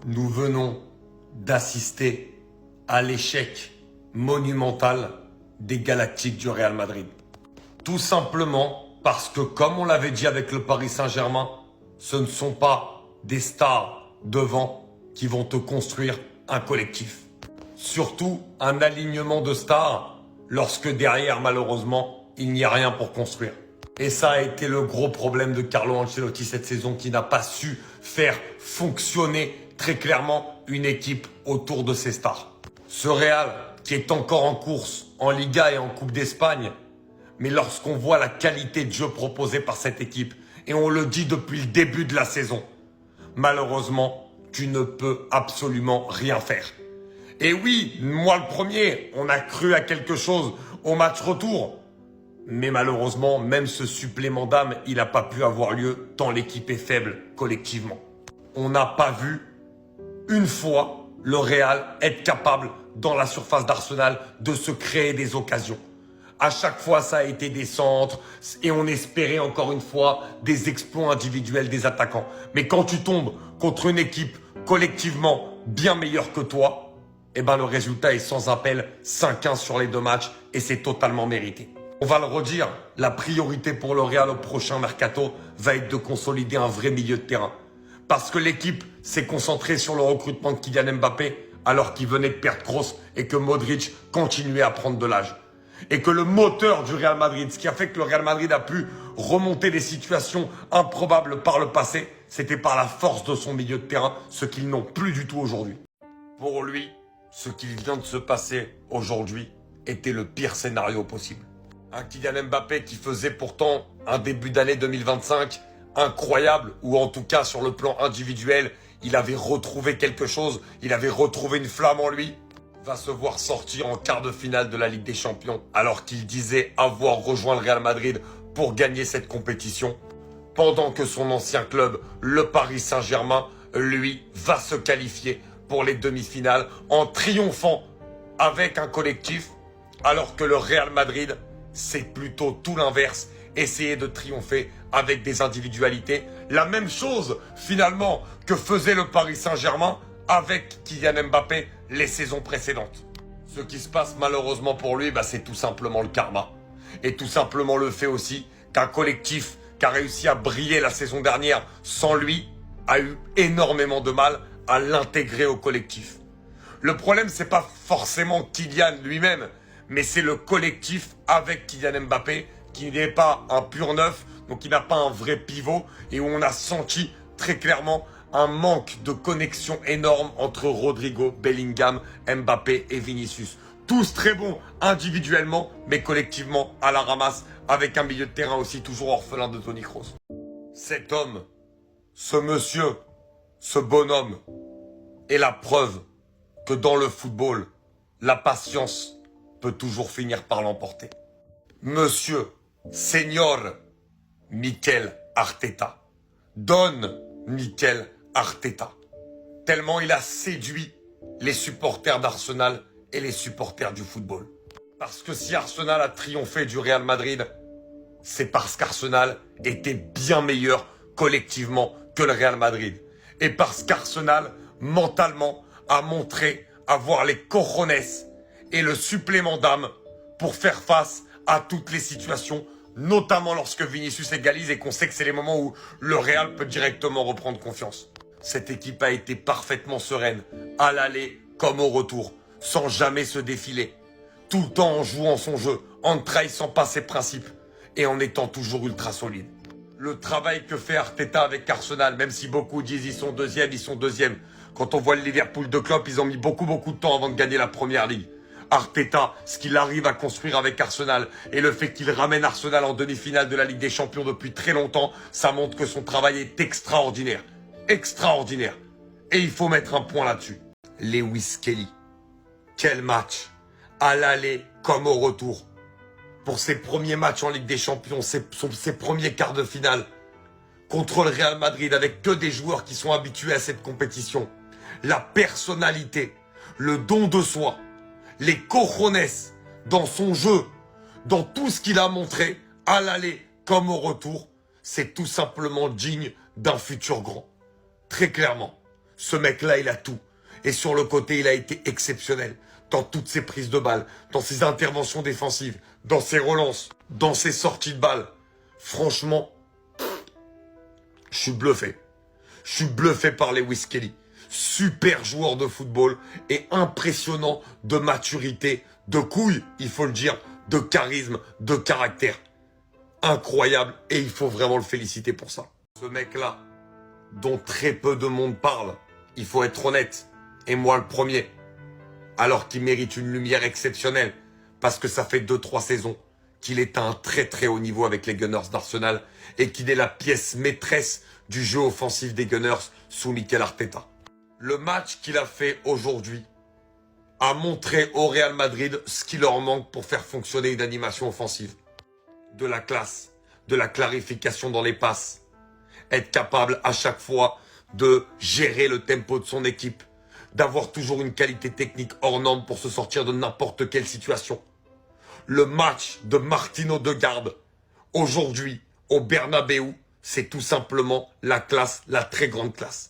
Nous venons d'assister à l'échec monumental des Galactiques du Real Madrid. Tout simplement parce que, comme on l'avait dit avec le Paris Saint-Germain, ce ne sont pas des stars devant qui vont te construire un collectif. Surtout un alignement de stars lorsque derrière, malheureusement, il n'y a rien pour construire. Et ça a été le gros problème de Carlo Ancelotti cette saison, qui n'a pas su faire fonctionner très clairement une équipe autour de ses stars. Ce Real qui est encore en course en Liga et en Coupe d'Espagne, mais lorsqu'on voit la qualité de jeu proposée par cette équipe, et on le dit depuis le début de la saison, malheureusement, tu ne peux absolument rien faire. Et oui, moi le premier, on a cru à quelque chose au match retour. Mais malheureusement, même ce supplément d'âme, il n'a pas pu avoir lieu tant l'équipe est faible collectivement. On n'a pas vu une fois le Real être capable dans la surface d'Arsenal de se créer des occasions. À chaque fois, ça a été des centres et on espérait encore une fois des exploits individuels des attaquants. Mais quand tu tombes contre une équipe collectivement bien meilleure que toi, eh ben le résultat est sans appel, 5-1 sur les 2 matchs et c'est totalement mérité. On va le redire, la priorité pour le Real au prochain mercato va être de consolider un vrai milieu de terrain. Parce que l'équipe s'est concentrée sur le recrutement de Kylian Mbappé alors qu'il venait de perdre Kroos et que Modric continuait à prendre de l'âge. Et que le moteur du Real Madrid, ce qui a fait que le Real Madrid a pu remonter des situations improbables par le passé, c'était par la force de son milieu de terrain, ce qu'ils n'ont plus du tout aujourd'hui. Pour lui, ce qu'il vient de se passer aujourd'hui était le pire scénario possible. Un Kylian Mbappé qui faisait pourtant un début d'année 2025 incroyable, ou en tout cas sur le plan individuel, il avait retrouvé quelque chose, il avait retrouvé une flamme en lui, va se voir sortir en quart de finale de la Ligue des Champions alors qu'il disait avoir rejoint le Real Madrid pour gagner cette compétition, pendant que son ancien club, le Paris Saint-Germain, lui, va se qualifier pour les demi-finales en triomphant avec un collectif, alors que le Real Madrid, c'est plutôt tout l'inverse, essayer de triompher avec des individualités. La même chose, finalement, que faisait le Paris Saint-Germain avec Kylian Mbappé les saisons précédentes. Ce qui se passe malheureusement pour lui, c'est tout simplement le karma. Et tout simplement le fait aussi qu'un collectif qui a réussi à briller la saison dernière sans lui a eu énormément de mal à l'intégrer au collectif. Le problème, c'est pas forcément Kylian lui-même, mais c'est le collectif avec Kylian Mbappé qui n'est pas un pur neuf, donc qui n'a pas un vrai pivot et où on a senti très clairement un manque de connexion énorme entre Rodrigo, Bellingham, Mbappé et Vinicius. Tous très bons individuellement, mais collectivement à la ramasse, avec un milieu de terrain aussi toujours orphelin de Toni Kroos. Cet homme, ce monsieur, ce bonhomme est la preuve que dans le football, la patience peut toujours finir par l'emporter. Monsieur, Señor Mikel Arteta. Don Mikel Arteta. Tellement il a séduit les supporters d'Arsenal et les supporters du football. Parce que si Arsenal a triomphé du Real Madrid, c'est parce qu'Arsenal était bien meilleur collectivement que le Real Madrid. Et parce qu'Arsenal, mentalement, a montré avoir les cojones et le supplément d'âme pour faire face à toutes les situations, notamment lorsque Vinicius égalise et qu'on sait que c'est les moments où le Real peut directement reprendre confiance. Cette équipe a été parfaitement sereine, à l'aller comme au retour, sans jamais se défiler, tout le temps en jouant son jeu, en ne trahissant pas ses principes et en étant toujours ultra solide. Le travail que fait Arteta avec Arsenal, même si beaucoup disent ils sont deuxièmes. Quand on voit le Liverpool de Klopp, ils ont mis beaucoup de temps avant de gagner la première ligue. Arteta, ce qu'il arrive à construire avec Arsenal et le fait qu'il ramène Arsenal en demi-finale de la Ligue des Champions depuis très longtemps, ça montre que son travail est extraordinaire. Extraordinaire. Et il faut mettre un point là-dessus. Lewis Kelly. Quel match. À l'aller comme au retour. Pour ses premiers matchs en Ligue des Champions, ses premiers quarts de finale. Contre le Real Madrid avec que des joueurs qui sont habitués à cette compétition. La personnalité, le don de soi, les cojones dans son jeu, dans tout ce qu'il a montré, à l'aller comme au retour, c'est tout simplement digne d'un futur grand. Très clairement. Ce mec-là, il a tout. Et sur le côté, il a été exceptionnel. Dans toutes ses prises de balles, dans ses interventions défensives, dans ses relances, dans ses sorties de balles. Franchement, je suis bluffé. Je suis bluffé par Lewis Kelly. Super joueur de football et impressionnant de maturité, de couilles, il faut le dire, de charisme, de caractère. Incroyable et il faut vraiment le féliciter pour ça. Ce mec-là, dont très peu de monde parle, il faut être honnête, et moi le premier, alors qu'il mérite une lumière exceptionnelle, parce que ça fait 2-3 saisons qu'il est à un très très haut niveau avec les Gunners d'Arsenal et qu'il est la pièce maîtresse du jeu offensif des Gunners sous Mikel Arteta. Le match qu'il a fait aujourd'hui a montré au Real Madrid ce qui leur manque pour faire fonctionner une animation offensive. De la classe, de la clarification dans les passes, être capable à chaque fois de gérer le tempo de son équipe, d'avoir toujours une qualité technique hors norme pour se sortir de n'importe quelle situation. Le match de Martin Odegaard, aujourd'hui, au Bernabéu, c'est tout simplement la classe, la très grande classe.